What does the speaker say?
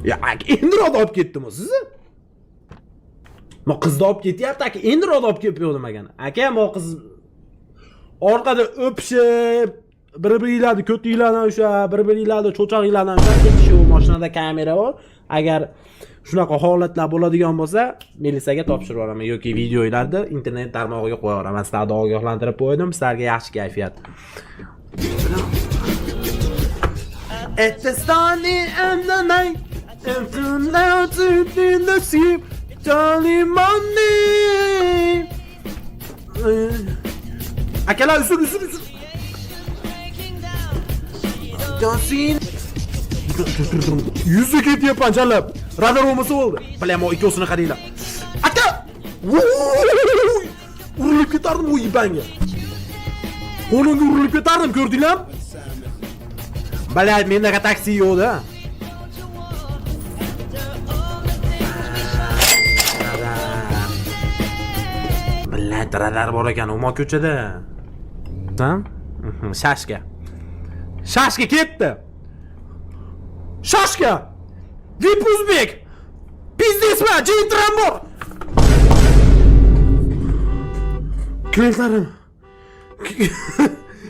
Ya aka endi ro'da olib ketdimi sizni? Men qizni olib ketyapti aka, endi ro'da olib kelib yo'qdim ekan. Aka, men qiz orqada o'pishib, bir-biringlarni ko'tinglardan o'sha, bir-biringlarni cho'chag'inglardan o'sha ketishi, u mashinada kamera bor. Agar shunaqa holatlar bo'ladigan bo'lsa, militsiyaga topshirib yuboraman yoki videolarni internet tarmog'iga qo'yib yuboraman. Sizlarni ogohlantirib qo'ydim, sizlarga yaxshi kayfiyat. At the starting and the night, and tonight in the sea, Charlie Monday. Akalar usul. Johnson. Yüzü ketyapman chalab. Radar olmasa bo'ldi. Bilaman, o ikkosini qaranglar. Aka! Urilib ketardim u ibanga. Qo'limga urilib ketardim, ko'rdinglarmi? Balay, mendaqa taksi yo'q-da. Bilay, radar bor ekan, o'ma ko'chada. Tam? Shashka. Shashka ketdi. Shashka! Vip Uzbek! Biznesmen, jintram bor! Klientlarim.